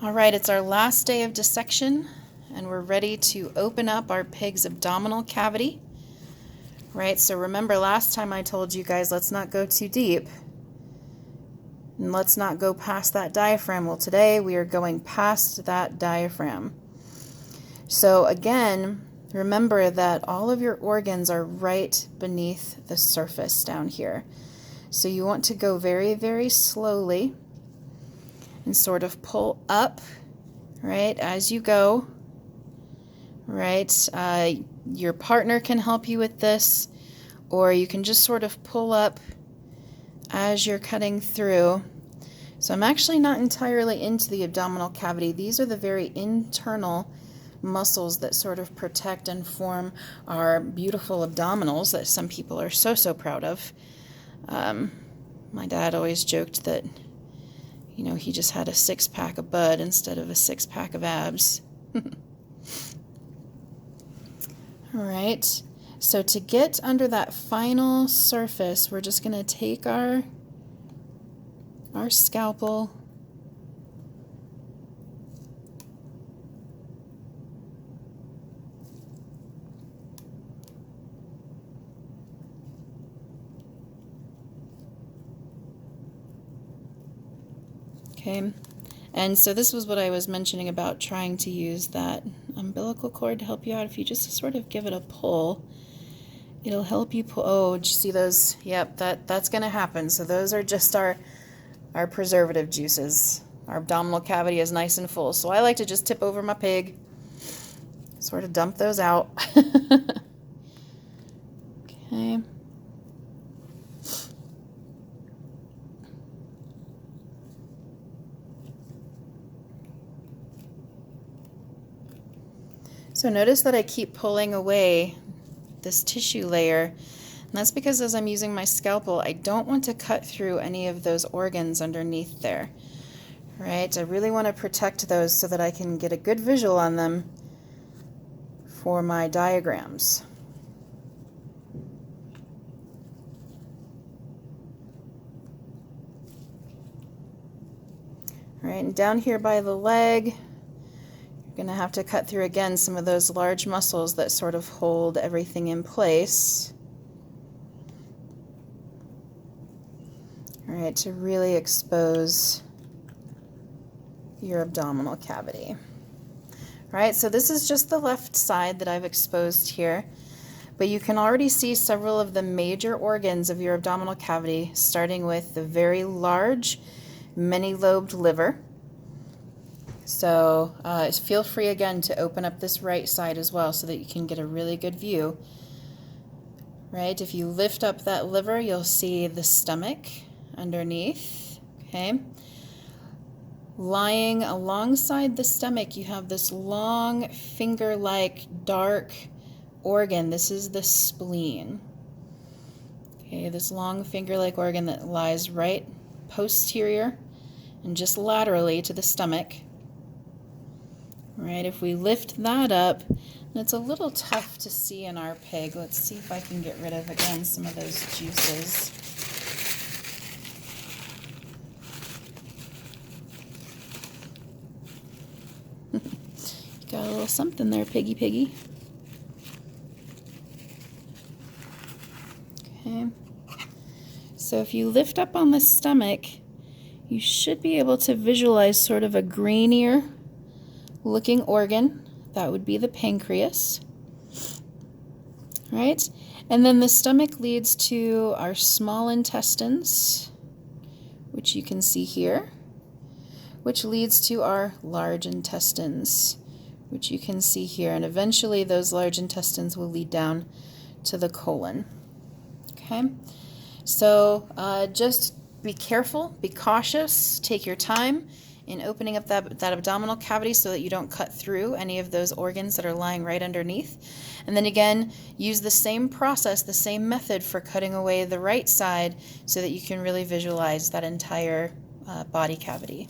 All right, it's our last day of dissection, and we're ready to open up our pig's abdominal cavity. Right, so remember last time I told you guys, let's not go too deep, and let's not go past that diaphragm. Well, today we are going past that diaphragm. So again, remember that all of your organs are right beneath the surface down here. So you want to go very, very slowly and sort of pull up, right, as you go, right? Your partner can help you with this, or you can just sort of pull up as you're cutting through. So I'm actually not entirely into the abdominal cavity. These are the very internal muscles that sort of protect and form our beautiful abdominals that some people are so proud of. My dad always joked that, you know, he just had a six-pack of bud instead of a six-pack of abs. All right, so to get under that final surface, we're just going to take our scalpel okay. And so this was what I was mentioning about trying to use that umbilical cord to help you out. If you just sort of give it a pull, it'll help you pull. Oh, did you see those? Yep, that's going to happen. So those are just our preservative juices. Our abdominal cavity is nice and full. So I like to just tip over my pig, sort of dump those out. Okay. So notice that I keep pulling away this tissue layer, and that's because as I'm using my scalpel, I don't want to cut through any of those organs underneath there. Right? I really want to protect those so that I can get a good visual on them for my diagrams. All right, and down here by the leg, going to have to cut through again some of those large muscles that sort of hold everything in place. All right, to really expose your abdominal cavity. All right, so this is just the left side that I've exposed here, but you can already see several of the major organs of your abdominal cavity, starting with the very large many-lobed liver. So feel free again to open up this right side as well so that you can get a really good view. Right, if you lift up that liver, you'll see the stomach underneath. Okay, lying alongside the stomach, you have this long finger-like dark organ. This is the spleen. Okay, this long finger-like organ that lies right posterior and just laterally to the stomach. Right, if we lift that up, and it's a little tough to see in our pig. Let's see if I can get rid of, again, some of those juices. Got a little something there, piggy. Okay. So if you lift up on the stomach, you should be able to visualize sort of a greenier looking organ. That would be the pancreas. Right? And then the stomach leads to our small intestines, which you can see here, which leads to our large intestines, which you can see here. And eventually those large intestines will lead down to the colon. Okay? So just be careful, be cautious, take your time in opening up that abdominal cavity so that you don't cut through any of those organs that are lying right underneath. And then again, use the same process, the same method for cutting away the right side so that you can really visualize that entire body cavity.